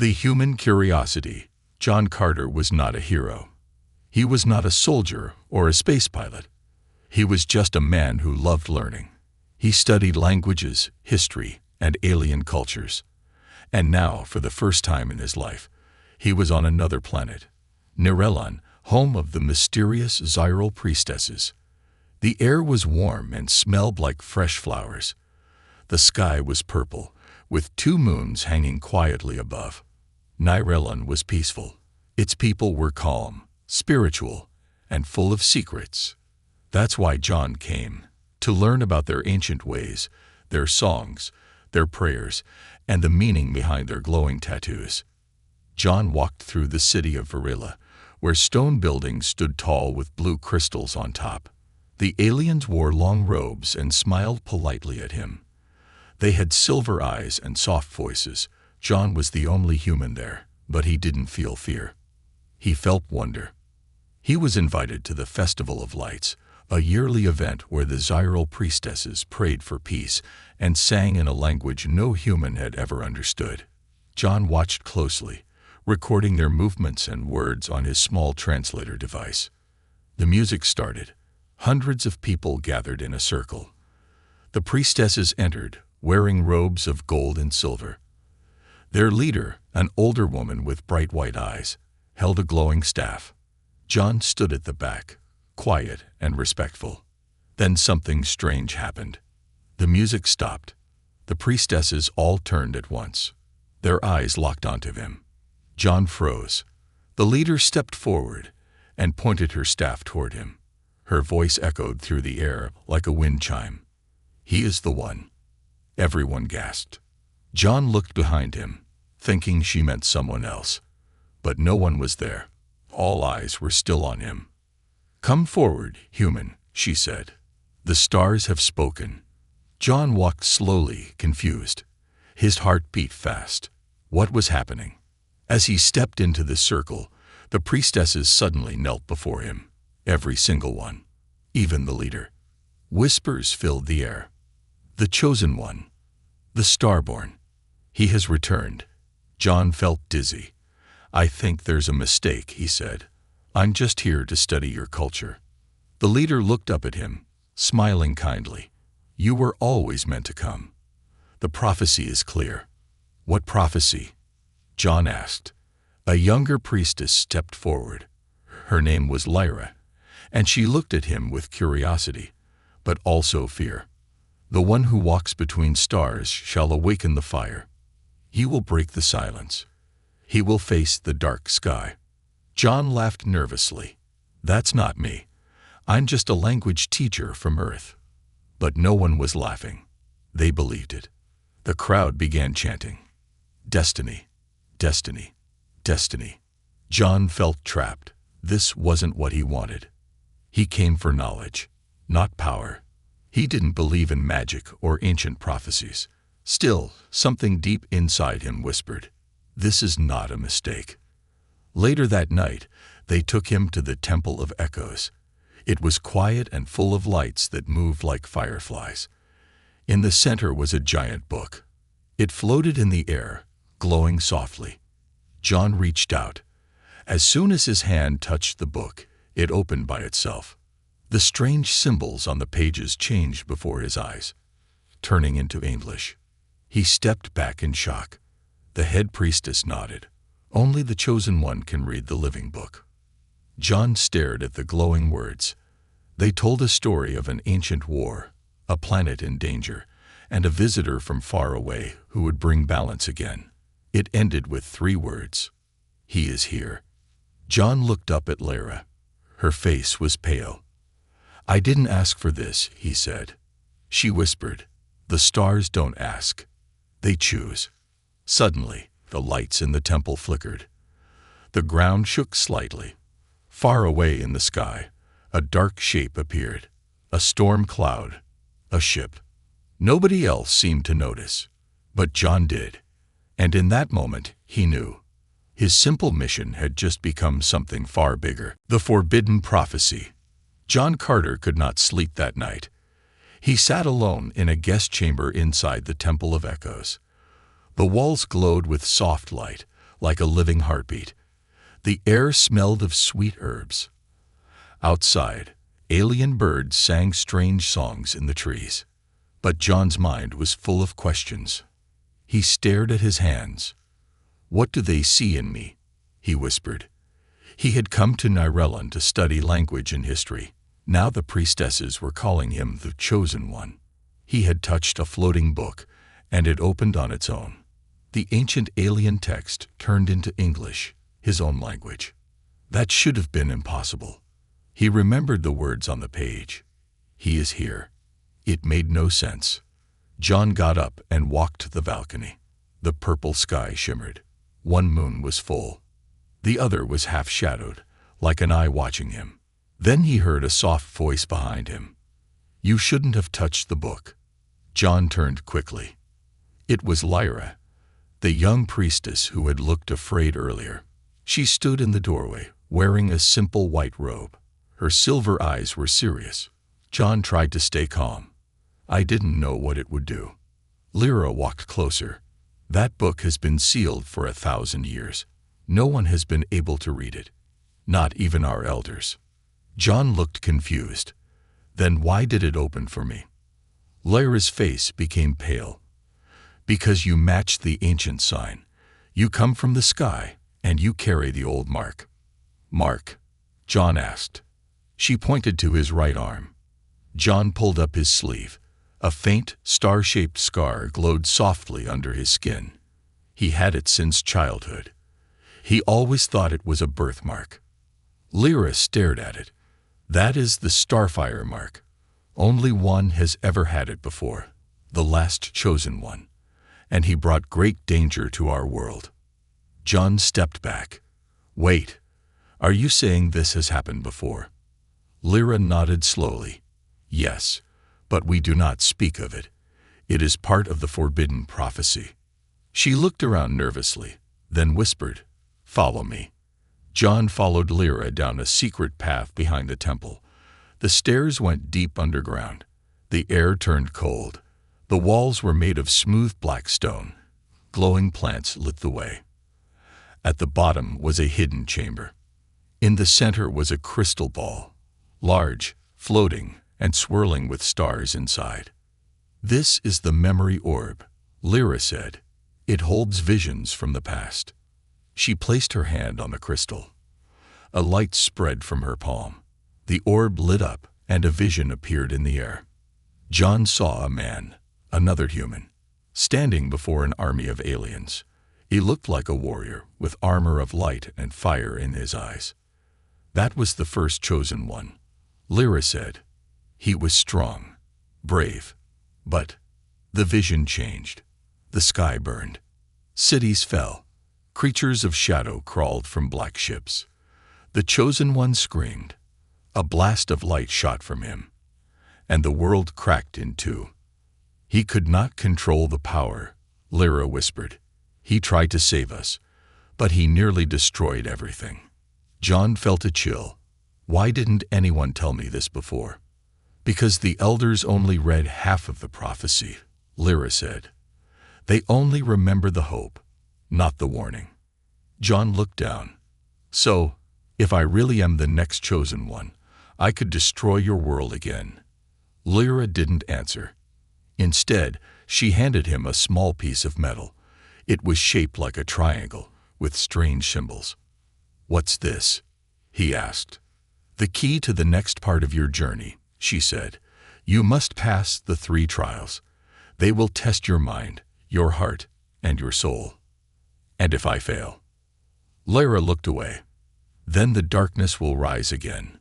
The human curiosity. John Carter was not a hero. He was not a soldier or a space pilot. He was just a man who loved learning. He studied languages, history, and alien cultures. And now, for the first time in his life, he was on another planet, Nirelon, home of the mysterious Zyral Priestesses. The air was warm and smelled like fresh flowers. The sky was purple, with 2 moons hanging quietly above. Nirelon was peaceful. Its people were calm, spiritual, and full of secrets. That's why John came, to learn about their ancient ways, their songs, their prayers, and the meaning behind their glowing tattoos. John walked through the city of Varilla, where stone buildings stood tall with blue crystals on top. The aliens wore long robes and smiled politely at him. They had silver eyes and soft voices. John was the only human there, but he didn't feel fear. He felt wonder. He was invited to the Festival of Lights, a yearly event where the Zyral Priestesses prayed for peace and sang in a language no human had ever understood. John watched closely, recording their movements and words on his small translator device. The music started. Hundreds of people gathered in a circle. The priestesses entered, wearing robes of gold and silver. Their leader, an older woman with bright white eyes, held a glowing staff. John stood at the back, quiet and respectful. Then something strange happened. The music stopped. The priestesses all turned at once. Their eyes locked onto him. John froze. The leader stepped forward and pointed her staff toward him. Her voice echoed through the air like a wind chime. "He is the one." Everyone gasped. John looked behind him, thinking she meant someone else. But no one was there. All eyes were still on him. "Come forward, human," she said. "The stars have spoken." John walked slowly, confused. His heart beat fast. What was happening? As he stepped into the circle, the priestesses suddenly knelt before him. Every single one. Even the leader. Whispers filled the air. "The chosen one. The starborn. He has returned." John felt dizzy. "I think there's a mistake," he said. "I'm just here to study your culture." The leader looked up at him, smiling kindly. "You were always meant to come. The prophecy is clear." "What prophecy?" John asked. A younger priestess stepped forward. Her name was Lyra, and she looked at him with curiosity, but also fear. "The one who walks between stars shall awaken the fire. He will break the silence. He will face the dark sky." John laughed nervously. "That's not me. I'm just a language teacher from Earth." But no one was laughing. They believed it. The crowd began chanting, "Destiny, destiny, destiny." John felt trapped. This wasn't what he wanted. He came for knowledge, not power. He didn't believe in magic or ancient prophecies. Still, something deep inside him whispered, "This is not a mistake." Later that night, they took him to the Temple of Echoes. It was quiet and full of lights that moved like fireflies. In the center was a giant book. It floated in the air, glowing softly. John reached out. As soon as his hand touched the book, it opened by itself. The strange symbols on the pages changed before his eyes, turning into English. He stepped back in shock. The head priestess nodded. "Only the chosen one can read the living book." John stared at the glowing words. They told a story of an ancient war, a planet in danger, and a visitor from far away who would bring balance again. It ended with 3 words. "He is here." John looked up at Lyra. Her face was pale. "I didn't ask for this," he said. She whispered, "The stars don't ask. They choose." Suddenly, the lights in the temple flickered. The ground shook slightly. Far away in the sky, a dark shape appeared. A storm cloud. A ship. Nobody else seemed to notice, but John did. And in that moment, he knew. His simple mission had just become something far bigger. The forbidden prophecy. John Carter could not sleep that night. He sat alone in a guest chamber inside the Temple of Echoes. The walls glowed with soft light, like a living heartbeat. The air smelled of sweet herbs. Outside, alien birds sang strange songs in the trees. But John's mind was full of questions. He stared at his hands. "What do they see in me?" he whispered. He had come to Nyrelon to study language and history. Now the priestesses were calling him the Chosen One. He had touched a floating book, and it opened on its own. The ancient alien text turned into English, his own language. That should have been impossible. He remembered the words on the page. "He is here." It made no sense. John got up and walked to the balcony. The purple sky shimmered. One moon was full. The other was half-shadowed, like an eye watching him. Then he heard a soft voice behind him. "You shouldn't have touched the book." John turned quickly. It was Lyra, the young priestess who had looked afraid earlier. She stood in the doorway, wearing a simple white robe. Her silver eyes were serious. John tried to stay calm. "I didn't know what it would do." Lyra walked closer. "That book has been sealed for 1,000 years. No one has been able to read it. Not even our elders." John looked confused. "Then why did it open for me?" Lyra's face became pale. "Because you match the ancient sign. You come from the sky, and you carry the old mark." "Mark?" John asked. She pointed to his right arm. John pulled up his sleeve. A faint, star-shaped scar glowed softly under his skin. He had it since childhood. He always thought it was a birthmark. Lyra stared at it. "That is the Starfire mark. Only one has ever had it before, the last chosen one, and he brought great danger to our world." John stepped back. "Wait, are you saying this has happened before?" Lyra nodded slowly. "Yes, but we do not speak of it. It is part of the forbidden prophecy." She looked around nervously, then whispered, "Follow me." John followed Lyra down a secret path behind the temple. The stairs went deep underground. The air turned cold. The walls were made of smooth black stone. Glowing plants lit the way. At the bottom was a hidden chamber. In the center was a crystal ball, large, floating, and swirling with stars inside. "This is the memory orb," Lyra said. "It holds visions from the past." She placed her hand on the crystal. A light spread from her palm. The orb lit up, and a vision appeared in the air. John saw a man, another human, standing before an army of aliens. He looked like a warrior, with armor of light and fire in his eyes. "That was the first chosen one," Lyra said. "He was strong, brave, but..." The vision changed. The sky burned. Cities fell. Creatures of shadow crawled from black ships. The chosen one screamed. A blast of light shot from him, and the world cracked in two. "He could not control the power," Lyra whispered. "He tried to save us, but he nearly destroyed everything." John felt a chill. Why didn't anyone tell me this before? "Because the elders only read half of the prophecy," Lyra said. "They only remember the hope, not the warning." John looked down. "So, if I really am the next chosen one, I could destroy your world again." Lyra didn't answer. Instead, she handed him a small piece of metal. It was shaped like a triangle, with strange symbols. "What's this?" he asked. "The key to the next part of your journey," she said. "You must pass the 3 trials. They will test your mind, your heart, and your soul." "And if I fail?" Lyra looked away. "Then the darkness will rise again."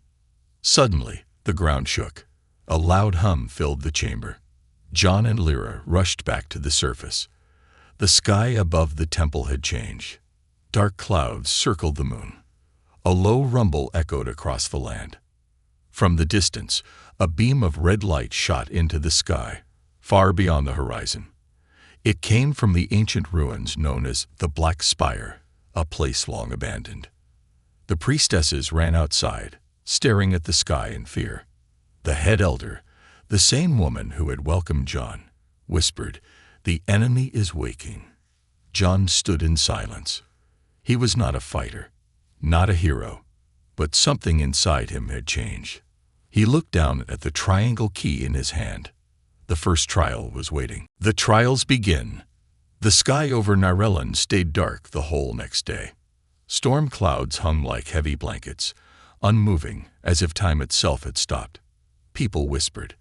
Suddenly, the ground shook. A loud hum filled the chamber. John and Lyra rushed back to the surface. The sky above the temple had changed. Dark clouds circled the moon. A low rumble echoed across the land. From the distance, a beam of red light shot into the sky, far beyond the horizon. It came from the ancient ruins known as the Black Spire, a place long abandoned. The priestesses ran outside, staring at the sky in fear. The head elder, the same woman who had welcomed John, whispered, "The enemy is waking." John stood in silence. He was not a fighter, not a hero, but something inside him had changed. He looked down at the triangle key in his hand. The first trial was waiting. The trials begin. The sky over Narellan stayed dark the whole next day. Storm clouds hung like heavy blankets, unmoving as if time itself had stopped. People whispered.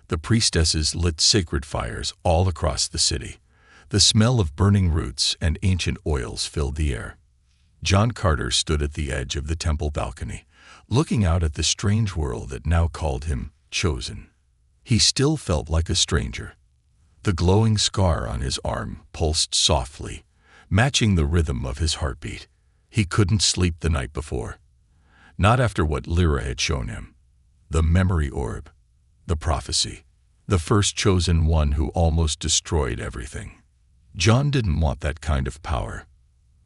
The priestesses lit sacred fires all across the city. The smell of burning roots and ancient oils filled the air. John Carter stood at the edge of the temple balcony, looking out at the strange world that now called him chosen. He still felt like a stranger. The glowing scar on his arm pulsed softly, matching the rhythm of his heartbeat. He couldn't sleep the night before. Not after what Lyra had shown him. The memory orb, the prophecy, the first chosen one who almost destroyed everything. John didn't want that kind of power.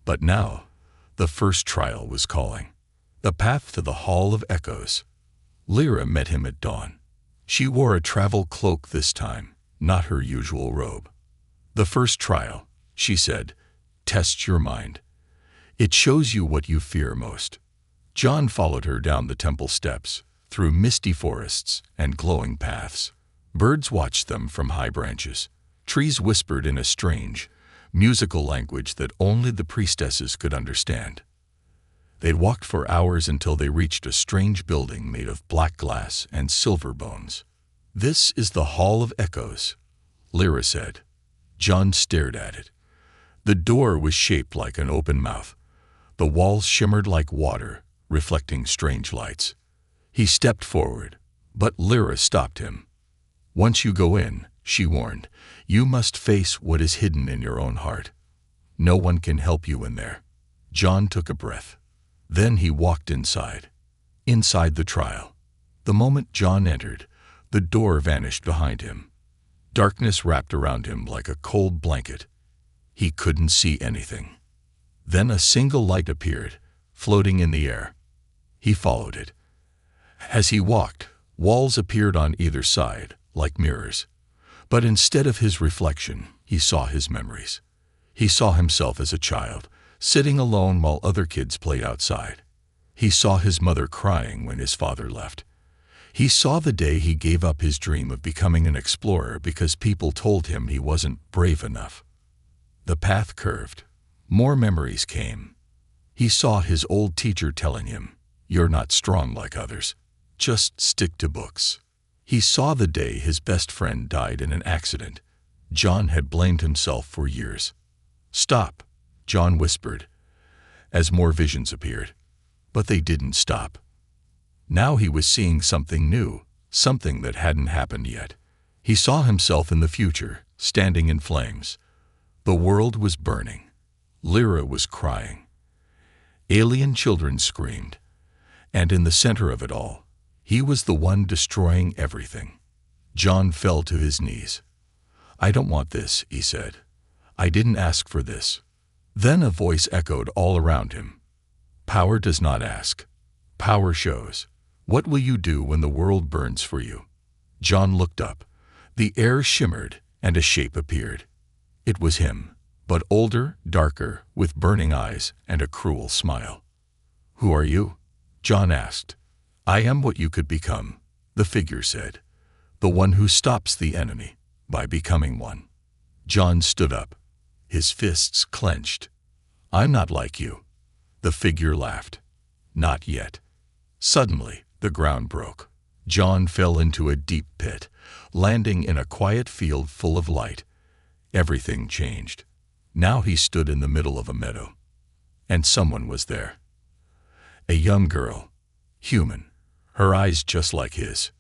But now, the first trial was calling. The path to the Hall of Echoes. Lyra met him at dawn. She wore a travel cloak this time, not her usual robe. The first trial, she said, tests your mind. It shows you what you fear most. John followed her down the temple steps, through misty forests and glowing paths. Birds watched them from high branches. Trees whispered in a strange, musical language that only the priestesses could understand. They'd walked for hours until they reached a strange building made of black glass and silver bones. "This is the Hall of Echoes," Lyra said. John stared at it. The door was shaped like an open mouth. The walls shimmered like water, reflecting strange lights. He stepped forward, but Lyra stopped him. "Once you go in," she warned, "you must face what is hidden in your own heart. No one can help you in there." John took a breath. Then he walked inside. Inside the trial. The moment John entered, the door vanished behind him. Darkness wrapped around him like a cold blanket. He couldn't see anything. Then a single light appeared, floating in the air. He followed it. As he walked, walls appeared on either side, like mirrors. But instead of his reflection, he saw his memories. He saw himself as a child, sitting alone while other kids played outside. He saw his mother crying when his father left. He saw the day he gave up his dream of becoming an explorer because people told him he wasn't brave enough. The path curved. More memories came. He saw his old teacher telling him, "You're not strong like others. Just stick to books." He saw the day his best friend died in an accident. John had blamed himself for years. "Stop," John whispered, as more visions appeared. But they didn't stop. Now he was seeing something new, something that hadn't happened yet. He saw himself in the future, standing in flames. The world was burning. Lyra was crying. Alien children screamed. And in the center of it all, he was the one destroying everything. John fell to his knees. "I don't want this," he said. "I didn't ask for this." Then a voice echoed all around him. "Power does not ask. Power shows. What will you do when the world burns for you?" John looked up. The air shimmered, and a shape appeared. It was him, but older, darker, with burning eyes and a cruel smile. "Who are you?" John asked. "I am what you could become," the figure said. "The one who stops the enemy, by becoming one." John stood up. His fists clenched. "I'm not like you." The figure laughed. "Not yet." Suddenly, the ground broke. John fell into a deep pit, landing in a quiet field full of light. Everything changed. Now he stood in the middle of a meadow. And someone was there. A young girl, human, her eyes just like his.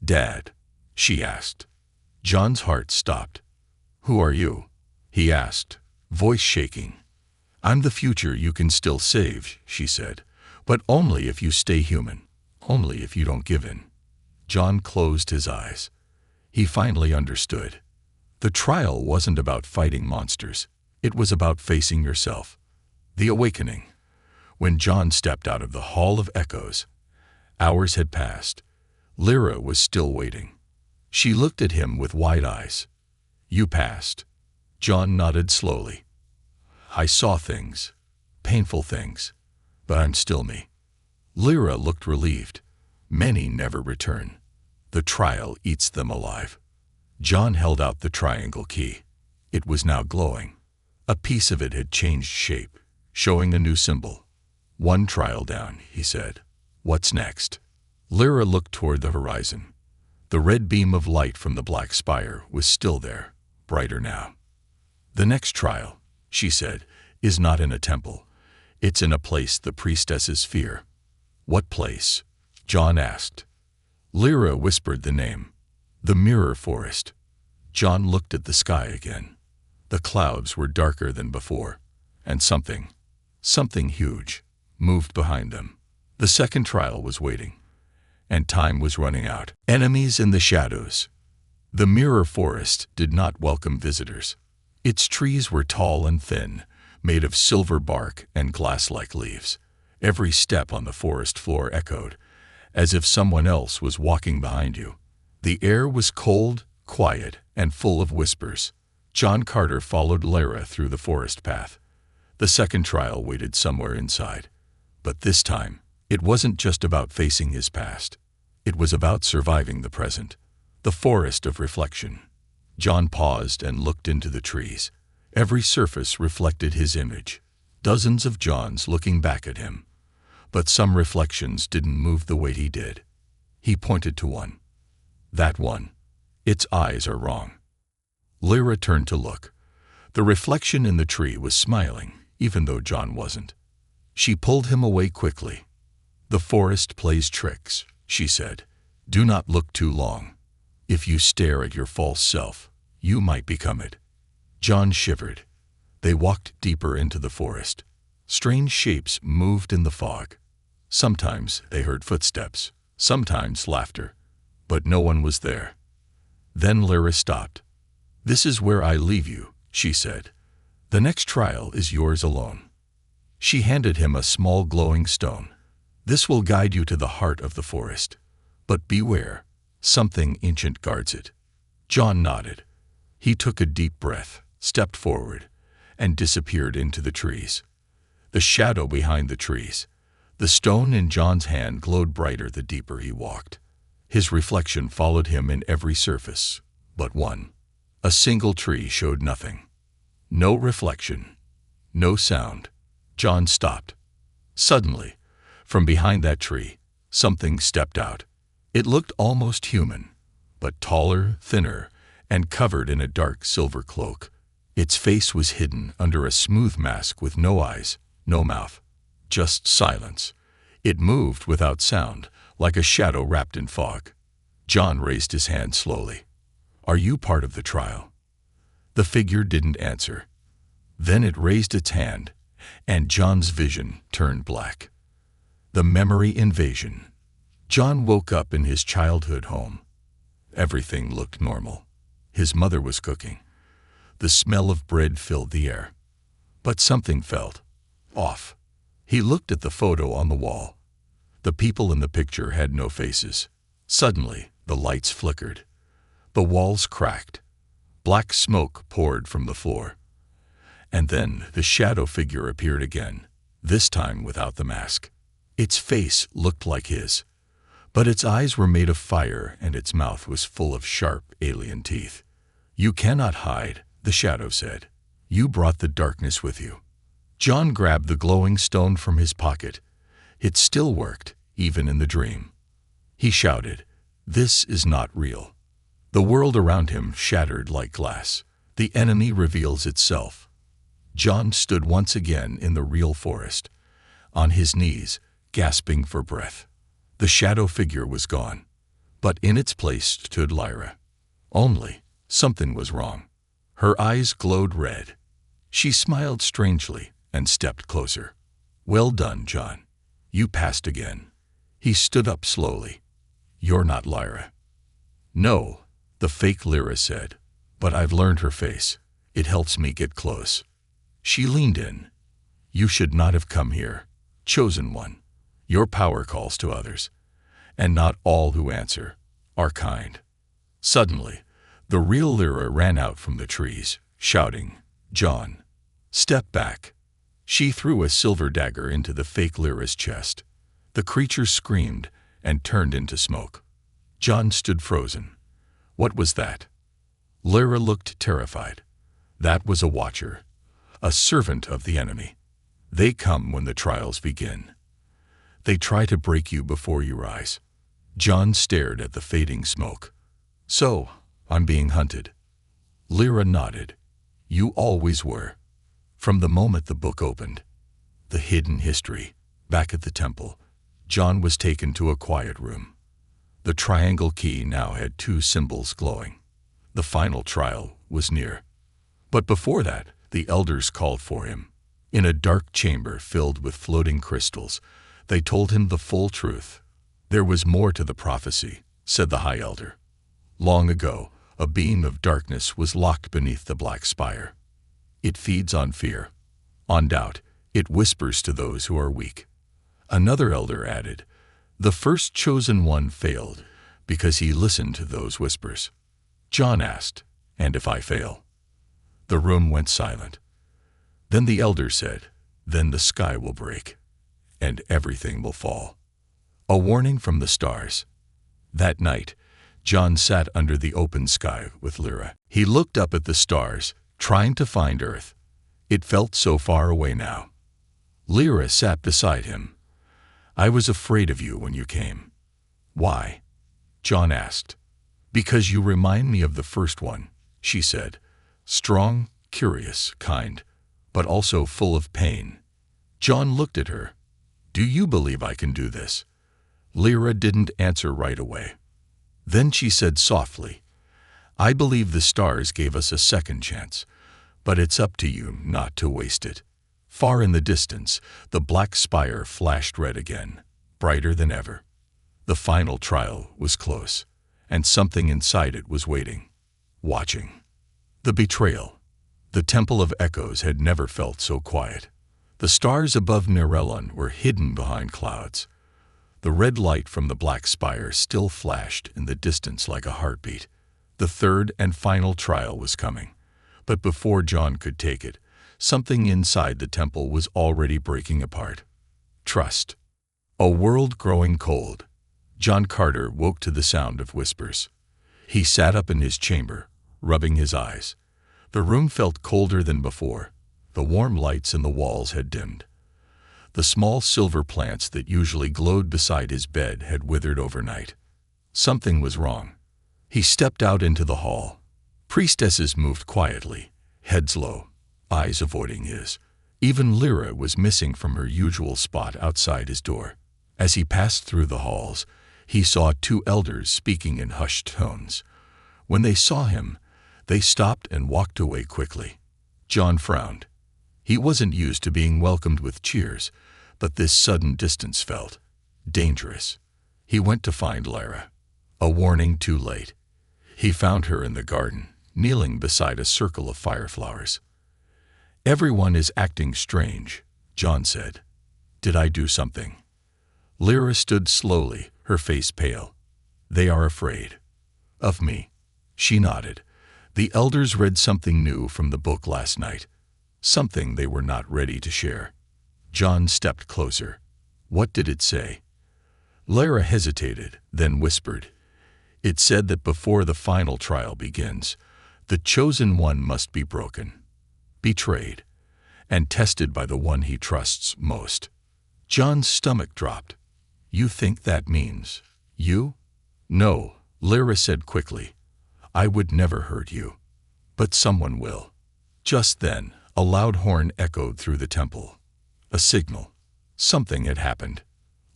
"Dad?" she asked. John's heart stopped. "Who are you?" he asked, voice shaking. "I'm the future you can still save," she said, "but only if you stay human, only if you don't give in." John closed his eyes. He finally understood. The trial wasn't about fighting monsters. It was about facing yourself. The awakening. When John stepped out of the Hall of Echoes, hours had passed. Lyra was still waiting. She looked at him with wide eyes. "You passed." John nodded slowly. "I saw things. painful things. But I'm still me." Lyra looked relieved. "Many never return. The trial eats them alive." John held out the triangle key. It was now glowing. A piece of it had changed shape, showing a new symbol. "One trial down," he said. "What's next?" Lyra looked toward the horizon. The red beam of light from the black spire was still there, brighter now. "The next trial," she said, "is not in a temple. It's in a place the priestesses fear." "What place?" John asked. Lyra whispered the name. "The Mirror Forest." John looked at the sky again. The clouds were darker than before, and something huge, moved behind them. The second trial was waiting, and time was running out. Enemies in the shadows. The Mirror Forest did not welcome visitors. Its trees were tall and thin, made of silver bark and glass-like leaves. Every step on the forest floor echoed, as if someone else was walking behind you. The air was cold, quiet, and full of whispers. John Carter followed Lyra through the forest path. The second trial waited somewhere inside. But this time, it wasn't just about facing his past. It was about surviving the present, the forest of reflection. John paused and looked into the trees. Every surface reflected his image, dozens of Johns looking back at him. But some reflections didn't move the way he did. He pointed to one. "That one. Its eyes are wrong." Lyra turned to look. The reflection in the tree was smiling, even though John wasn't. She pulled him away quickly. "The forest plays tricks," she said. "Do not look too long. If you stare at your false self, you might become it." John shivered. They walked deeper into the forest. Strange shapes moved in the fog. Sometimes they heard footsteps, sometimes laughter, but no one was there. Then Lyra stopped. "This is where I leave you," she said. "The next trial is yours alone." She handed him a small glowing stone. "This will guide you to the heart of the forest. But beware, something ancient guards it." John nodded. He took a deep breath, stepped forward, and disappeared into the trees. The shadow behind the trees. The stone in John's hand glowed brighter the deeper he walked. His reflection followed him in every surface, but one. A single tree showed nothing. No reflection, no sound. John stopped. Suddenly, from behind that tree, something stepped out. It looked almost human, but taller, thinner, and covered in a dark silver cloak. Its face was hidden under a smooth mask with no eyes, no mouth, just silence. It moved without sound, like a shadow wrapped in fog. John raised his hand slowly. "Are you part of the trial?" The figure didn't answer. Then it raised its hand, and John's vision turned black. The memory invasion. John woke up in his childhood home. Everything looked normal. His mother was cooking. The smell of bread filled the air. But something felt off. He looked at the photo on the wall. The people in the picture had no faces. Suddenly, the lights flickered. The walls cracked. Black smoke poured from the floor. And then the shadow figure appeared again, this time without the mask. Its face looked like his, but its eyes were made of fire and its mouth was full of sharp alien teeth. "You cannot hide," the shadow said. "You brought the darkness with you." John grabbed the glowing stone from his pocket. It still worked, even in the dream. He shouted, "This is not real." The world around him shattered like glass. The enemy reveals itself. John stood once again in the real forest, on his knees, gasping for breath. The shadow figure was gone, but in its place stood Lyra. Only, something was wrong. Her eyes glowed red. She smiled strangely and stepped closer. "Well done, John. You passed again." He stood up slowly. "You're not Lyra." "No," the fake Lyra said, "but I've learned her face. It helps me get close." She leaned in. "You should not have come here, chosen one. Your power calls to others, and not all who answer are kind." Suddenly, the real Lyra ran out from the trees, shouting, "John, step back." She threw a silver dagger into the fake Lyra's chest. The creature screamed and turned into smoke. John stood frozen. What was that? Lyra looked terrified. That was a watcher, a servant of the enemy. They come when the trials begin. They try to break you before you rise. John stared at the fading smoke. So, I'm being hunted. Lyra nodded. You always were. From the moment the book opened. The hidden history. Back at the temple, John was taken to a quiet room. The triangle key now had 2 symbols glowing. The final trial was near. But before that, the elders called for him. In a dark chamber filled with floating crystals, they told him the full truth. There was more to the prophecy, said the High Elder. Long ago, a beam of darkness was locked beneath the black spire. It feeds on fear, on doubt. It whispers to those who are weak. Another elder added, the first chosen one failed because he listened to those whispers. John asked, and if I fail? The room went silent. Then the elder said, then the sky will break, and everything will fall. A warning from the stars. That night, John sat under the open sky with Lyra. He looked up at the stars, trying to find Earth. It felt so far away now. Lyra sat beside him. I was afraid of you when you came. Why? John asked. Because you remind me of the first one, she said. Strong, curious, kind, but also full of pain. John looked at her. Do you believe I can do this? Lyra didn't answer right away. Then she said softly, I believe the stars gave us a second chance, but it's up to you not to waste it. Far in the distance, the black spire flashed red again, brighter than ever. The final trial was close, and something inside it was waiting, watching. The betrayal. The Temple of Echoes had never felt so quiet. The stars above Nerelon were hidden behind clouds. The red light from the black spire still flashed in the distance like a heartbeat. The third and final trial was coming. But before John could take it, something inside the temple was already breaking apart. Trust. A world growing cold. John Carter woke to the sound of whispers. He sat up in his chamber, rubbing his eyes. The room felt colder than before. The warm lights in the walls had dimmed. The small silver plants that usually glowed beside his bed had withered overnight. Something was wrong. He stepped out into the hall. Priestesses moved quietly, heads low, eyes avoiding his. Even Lyra was missing from her usual spot outside his door. As he passed through the halls, he saw 2 elders speaking in hushed tones. When they saw him, they stopped and walked away quickly. John frowned. He wasn't used to being welcomed with cheers, but this sudden distance felt dangerous. He went to find Lyra. A warning too late. He found her in the garden, kneeling beside a circle of fireflowers. Everyone is acting strange, John said. Did I do something? Lyra stood slowly, her face pale. They are afraid. Of me. She nodded. The elders read something new from the book last night. Something they were not ready to share. John stepped closer. What did it say? Lyra hesitated, then whispered. It said that before the final trial begins, the chosen one must be broken, betrayed, and tested by the one he trusts most. John's stomach dropped. You think that means you? No, Lyra said quickly. I would never hurt you. But someone will. Just then, a loud horn echoed through the temple. A signal. Something had happened.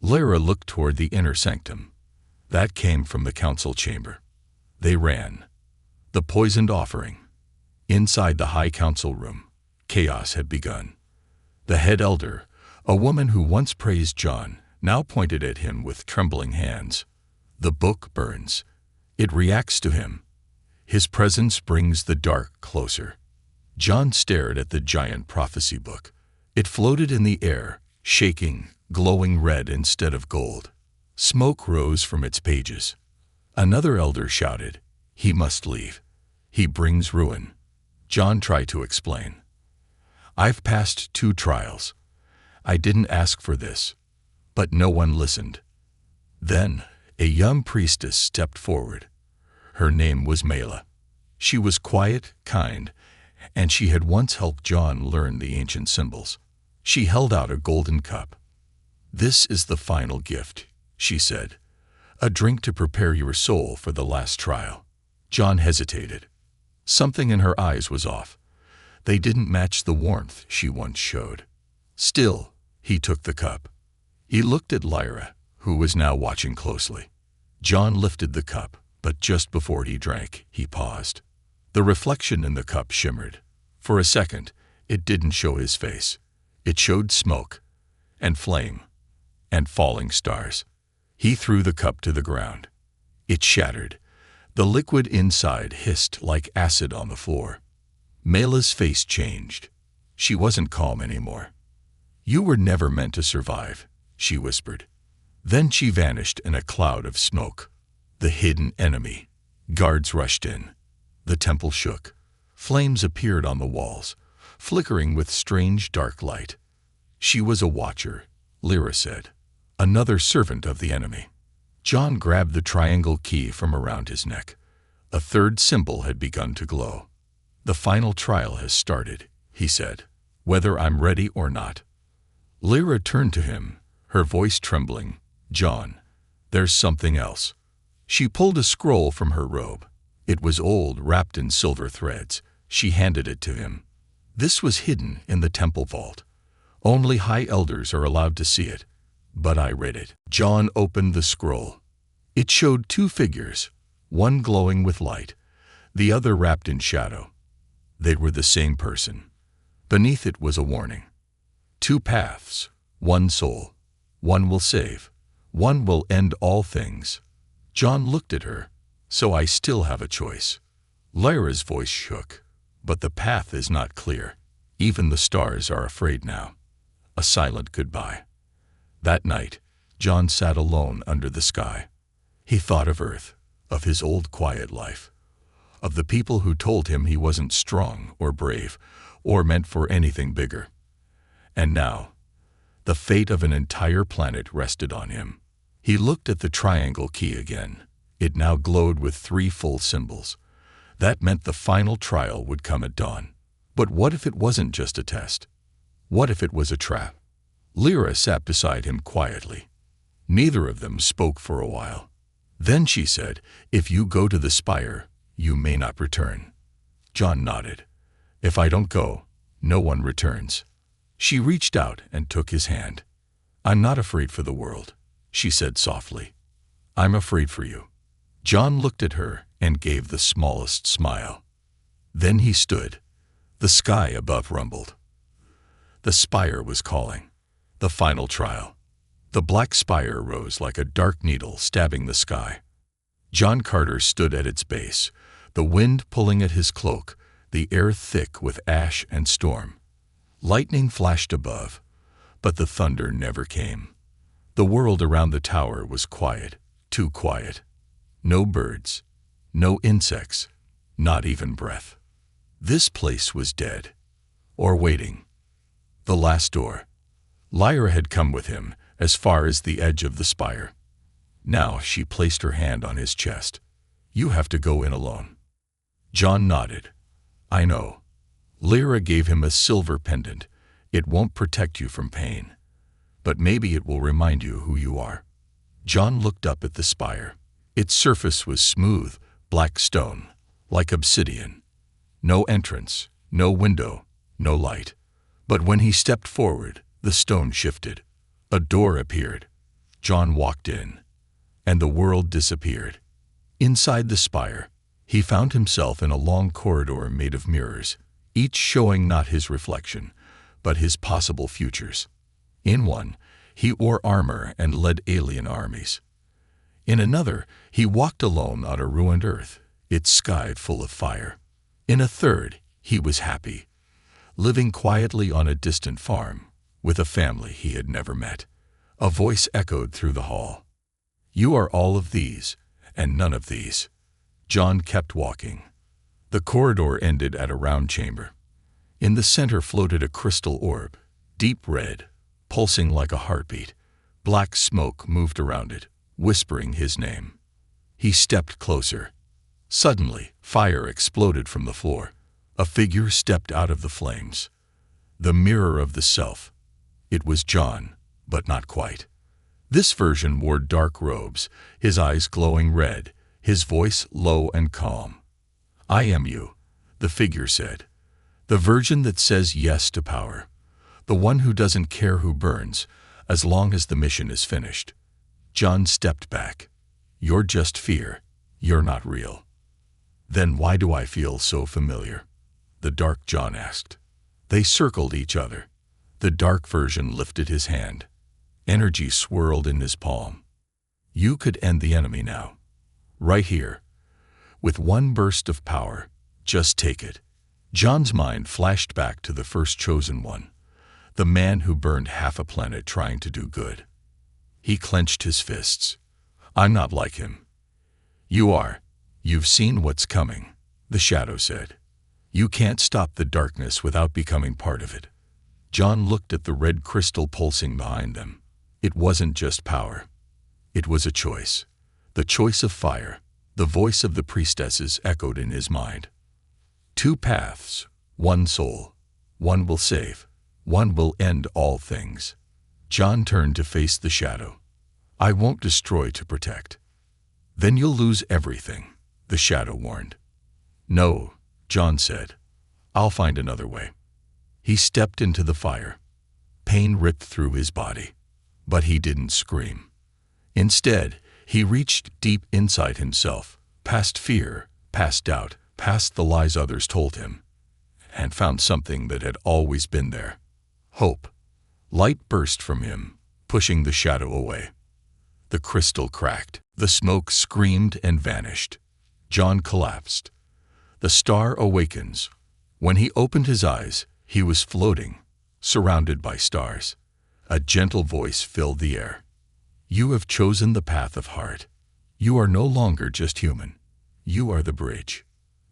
Lyra looked toward the inner sanctum. That came from the council chamber. They ran. The poisoned offering. Inside the high council room, chaos had begun. The head elder, a woman who once praised John, now pointed at him with trembling hands. The book burns. It reacts to him. His presence brings the dark closer. John stared at the giant prophecy book. It floated in the air, shaking, glowing red instead of gold. Smoke rose from its pages. Another elder shouted, He must leave. He brings ruin. John tried to explain. I've passed 2 trials. I didn't ask for this, but no one listened. Then a young priestess stepped forward. Her name was Mela. She was quiet, kind, and she had once helped John learn the ancient symbols. She held out a golden cup. "This is the final gift," she said. "A drink to prepare your soul for the last trial." John hesitated. Something in her eyes was off. They didn't match the warmth she once showed. Still, he took the cup. He looked at Lyra, who was now watching closely. John lifted the cup, but just before he drank, he paused. The reflection in the cup shimmered. For a second, it didn't show his face. It showed smoke, and flame, and falling stars. He threw the cup to the ground. It shattered. The liquid inside hissed like acid on the floor. Mela's face changed. She wasn't calm anymore. "You were never meant to survive," she whispered. Then she vanished in a cloud of smoke. The hidden enemy. Guards rushed in. The temple shook. Flames appeared on the walls, flickering with strange dark light. "She was a watcher," Lyra said. "Another servant of the enemy." John grabbed the triangle key from around his neck. A third symbol had begun to glow. "The final trial has started," he said, "whether I'm ready or not." Lyra turned to him, her voice trembling. "John, there's something else." She pulled a scroll from her robe. It was old, wrapped in silver threads. She handed it to him. "This was hidden in the temple vault. Only high elders are allowed to see it, but I read it." John opened the scroll. It showed 2 figures, one glowing with light, the other wrapped in shadow. They were the same person. Beneath it was a warning. 2 paths, 1 soul. One will save. One will end all things. John looked at her. "So I still have a choice." Lyra's voice shook. "But the path is not clear. Even the stars are afraid now." A silent goodbye. That night, John sat alone under the sky. He thought of Earth, of his old quiet life, of the people who told him he wasn't strong or brave or meant for anything bigger. And now, the fate of an entire planet rested on him. He looked at the triangle key again. It now glowed with 3 full symbols. That meant the final trial would come at dawn. But what if it wasn't just a test? What if it was a trap? Lyra sat beside him quietly. Neither of them spoke for a while. Then she said, "If you go to the spire, you may not return." John nodded. "If I don't go, no one returns." She reached out and took his hand. "I'm not afraid for the world," she said softly. "I'm afraid for you." John looked at her and gave the smallest smile. Then he stood. The sky above rumbled. The spire was calling. The final trial. The black spire rose like a dark needle stabbing the sky. John Carter stood at its base, the wind pulling at his cloak, the air thick with ash and storm. Lightning flashed above, but the thunder never came. The world around the tower was quiet, too quiet. No birds, no insects, not even breath. This place was dead, or waiting. The last door. Lyra had come with him as far as the edge of the spire. Now she placed her hand on his chest. "You have to go in alone." John nodded. "I know." Lyra gave him a silver pendant. "It won't protect you from pain, but maybe it will remind you who you are." John looked up at the spire. Its surface was smooth, black stone, like obsidian. No entrance, no window, no light. But when he stepped forward, the stone shifted. A door appeared. John walked in, and the world disappeared. Inside the spire, he found himself in a long corridor made of mirrors, each showing not his reflection, but his possible futures. In one, he wore armor and led alien armies. In another, he walked alone on a ruined Earth, its sky full of fire. In a third, he was happy, living quietly on a distant farm, with a family he had never met. A voice echoed through the hall. "You are all of these, and none of these." John kept walking. The corridor ended at a round chamber. In the center floated a crystal orb, deep red, pulsing like a heartbeat. Black smoke moved around it, whispering his name. He stepped closer. Suddenly, fire exploded from the floor. A figure stepped out of the flames. The mirror of the self. It was John, but not quite. This version wore dark robes, his eyes glowing red, his voice low and calm. "I am you," the figure said. "The version that says yes to power. The one who doesn't care who burns, as long as the mission is finished." John stepped back. "You're just fear. You're not real." "Then why do I feel so familiar?" the dark John asked. They circled each other. The dark version lifted his hand. Energy swirled in his palm. "You could end the enemy now. Right here. With one burst of power. Just take it." John's mind flashed back to the first chosen one, the man who burned half a planet trying to do good. He clenched his fists. "I'm not like him." "You are. You've seen what's coming," the shadow said. "You can't stop the darkness without becoming part of it." John looked at the red crystal pulsing behind them. It wasn't just power. It was a choice. The choice of fire. The voice of the priestesses echoed in his mind. "Two paths, one soul. One will save. One will end all things." John turned to face the shadow. "I won't destroy to protect." "Then you'll lose everything," the shadow warned. "No," John said. "I'll find another way." He stepped into the fire. Pain ripped through his body. But he didn't scream. Instead, he reached deep inside himself, past fear, past doubt, past the lies others told him, and found something that had always been there. Hope. Light burst from him, pushing the shadow away. The crystal cracked. The smoke screamed and vanished. John collapsed. The star awakens. When he opened his eyes, he was floating, surrounded by stars. A gentle voice filled the air. "You have chosen the path of heart. You are no longer just human. You are the bridge."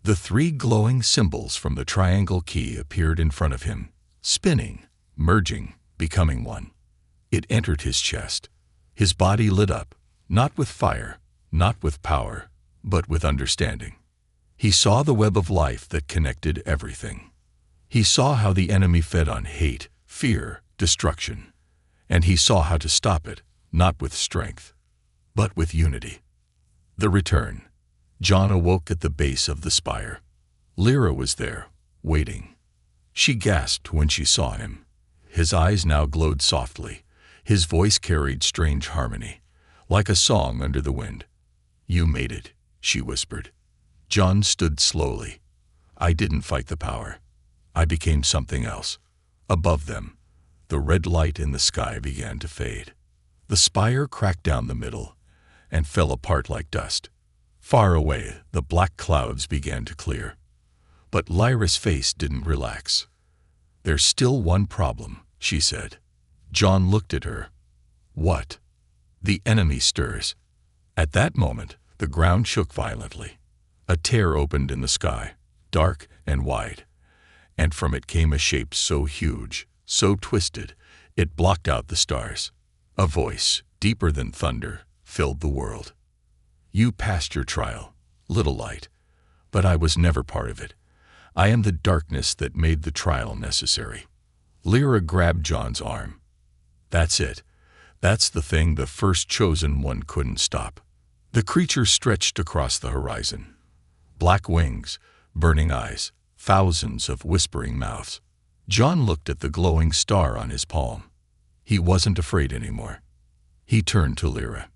The three glowing symbols from the triangle key appeared in front of him, spinning, merging, becoming one. It entered his chest. His body lit up, not with fire, not with power, but with understanding. He saw the web of life that connected everything. He saw how the enemy fed on hate, fear, destruction. And he saw how to stop it, not with strength, but with unity. The return. John awoke at the base of the spire. Lyra was there, waiting. She gasped when she saw him. His eyes now glowed softly. His voice carried strange harmony, like a song under the wind. "You made it," she whispered. John stood slowly. "I didn't fight the power. I became something else. Above them, the red light in the sky began to fade. The spire cracked down the middle and fell apart like dust. Far away, the black clouds began to clear. But Lyra's face didn't relax. "There's still one problem," she said. John looked at her. "What?" "The enemy stirs." At that moment, the ground shook violently. A tear opened in the sky, dark and wide, and from it came a shape so huge, so twisted, it blocked out the stars. A voice, deeper than thunder, filled the world. "You passed your trial, little light, but I was never part of it. I am the darkness that made the trial necessary." Lyra grabbed John's arm. "That's it. That's the thing the first chosen one couldn't stop." The creature stretched across the horizon. Black wings, burning eyes, thousands of whispering mouths. John looked at the glowing star on his palm. He wasn't afraid anymore. He turned to Lyra.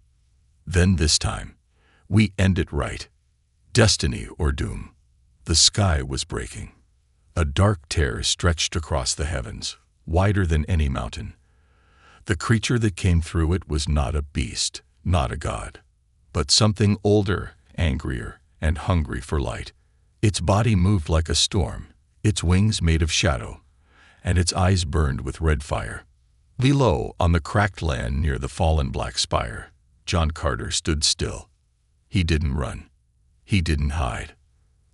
"Then this time, we end it right. Destiny or doom." The sky was breaking. A dark tear stretched across the heavens, wider than any mountain. The creature that came through it was not a beast, not a god, but something older, angrier, and hungry for light. Its body moved like a storm, its wings made of shadow, and its eyes burned with red fire. Below, on the cracked land near the fallen black spire, John Carter stood still. He didn't run. He didn't hide.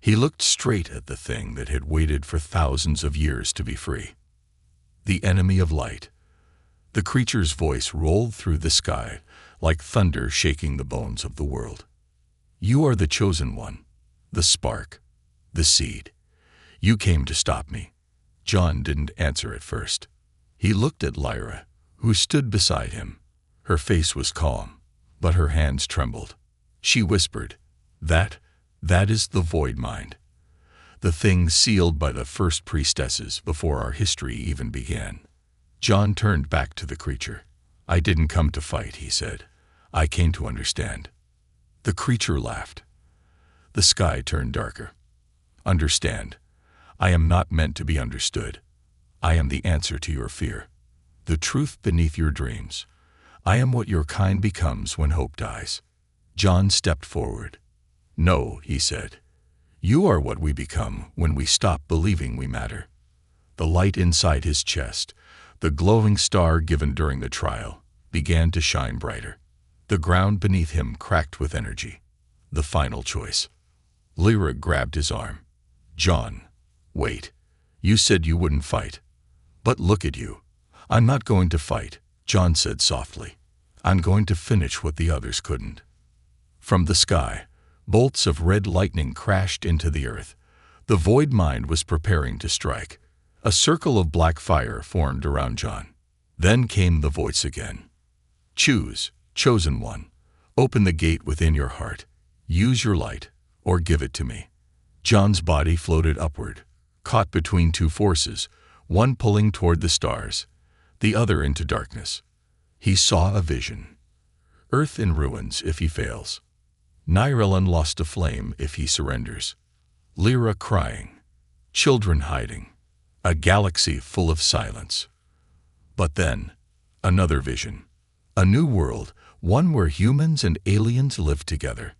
He looked straight at the thing that had waited for thousands of years to be free. The enemy of light. The creature's voice rolled through the sky like thunder shaking the bones of the world. You are the chosen one, the spark, the seed. You came to stop me. John didn't answer at first. He looked at Lyra, who stood beside him. Her face was calm, but her hands trembled. She whispered, That is the void mind. The thing sealed by the first priestesses before our history even began. John turned back to the creature. I didn't come to fight, he said. I came to understand. The creature laughed. The sky turned darker. Understand. I am not meant to be understood. I am the answer to your fear. The truth beneath your dreams. I am what your kind becomes when hope dies. John stepped forward. No, he said. You are what we become when we stop believing we matter. The light inside his chest, the glowing star given during the trial, began to shine brighter. The ground beneath him cracked with energy. The final choice. Lyra grabbed his arm. John, wait. You said you wouldn't fight. But look at you. I'm not going to fight, John said softly. I'm going to finish what the others couldn't. From the sky, bolts of red lightning crashed into the earth. The void mind was preparing to strike. A circle of black fire formed around John. Then came the voice again. Choose, chosen one. Open the gate within your heart. Use your light, or give it to me. John's body floated upward, caught between two forces, one pulling toward the stars, the other into darkness. He saw a vision. Earth in ruins if he fails. Nyrelon lost to flame if he surrenders. Lyra crying. Children hiding. A galaxy full of silence. But then, another vision. A new world, one where humans and aliens live together.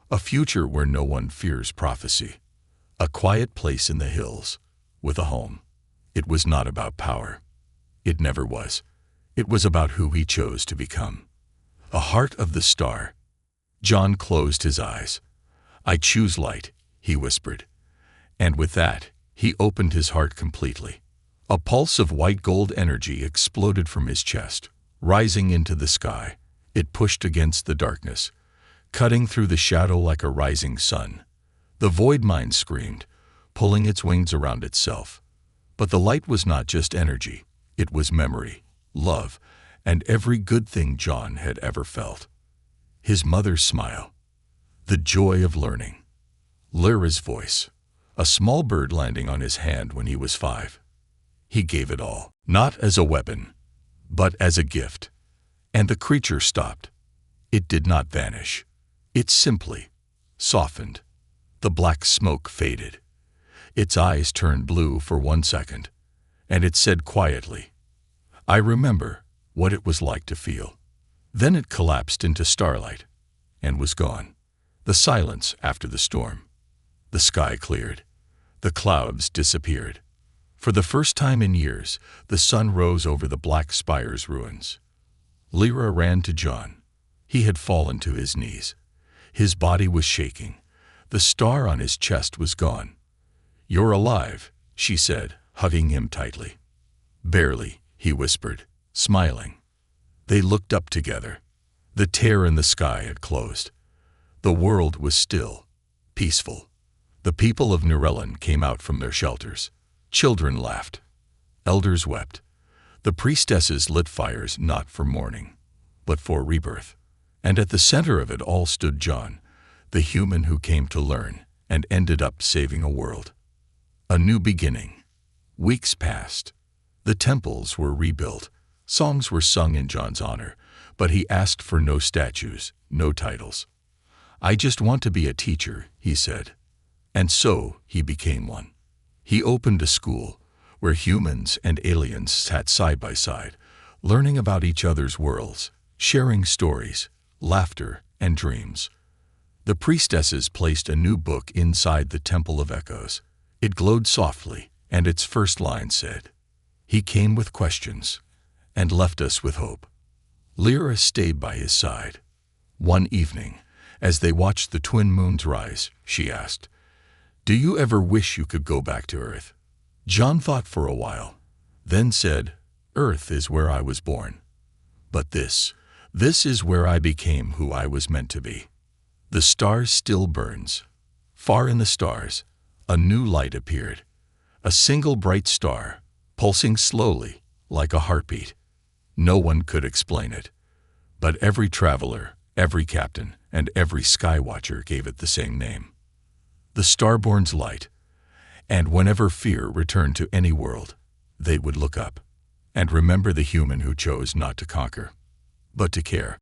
A future where no one fears prophecy. A quiet place in the hills, with a home. It was not about power. It never was. It was about who he chose to become. A heart of the star. John closed his eyes. I choose light, he whispered. And with that, he opened his heart completely. A pulse of white gold energy exploded from his chest, rising into the sky. It pushed against the darkness, cutting through the shadow like a rising sun. The void mind screamed, pulling its wings around itself. But the light was not just energy. It was memory, love, and every good thing John had ever felt. His mother's smile, the joy of learning. Lyra's voice, a small bird landing on his hand when he was 5. He gave it all, not as a weapon, but as a gift. And the creature stopped. It did not vanish. It simply softened. The black smoke faded. Its eyes turned blue for 1 second, and it said quietly, I remember what it was like to feel. Then it collapsed into starlight and was gone. The silence after the storm. The sky cleared. The clouds disappeared. For the first time in years, the sun rose over the Black Spire's ruins. Lyra ran to John. He had fallen to his knees. His body was shaking. The star on his chest was gone. You're alive, she said, hugging him tightly. Barely, he whispered, smiling. They looked up together. The tear in the sky had closed. The world was still, peaceful. The people of Nyrelon came out from their shelters. Children laughed. Elders wept. The priestesses lit fires not for mourning, but for rebirth. And at the center of it all stood John, the human who came to learn and ended up saving a world. A new beginning. Weeks passed. The temples were rebuilt. Songs were sung in John's honor, but he asked for no statues, no titles. I just want to be a teacher, he said. And so he became one. He opened a school where humans and aliens sat side by side, learning about each other's worlds, sharing stories, laughter, and dreams. The priestesses placed a new book inside the Temple of Echoes. It glowed softly, and its first line said, He came with questions and left us with hope. Lyra stayed by his side. One evening, as they watched the twin moons rise, she asked, Do you ever wish you could go back to Earth? John thought for a while, then said, Earth is where I was born. But this is where I became who I was meant to be. The stars still burns. Far in the stars, a new light appeared. A single bright star, pulsing slowly, like a heartbeat. No one could explain it. But every traveler, every captain, and every skywatcher gave it the same name. The Starborn's light. And whenever fear returned to any world, they would look up and remember the human who chose not to conquer, but to care.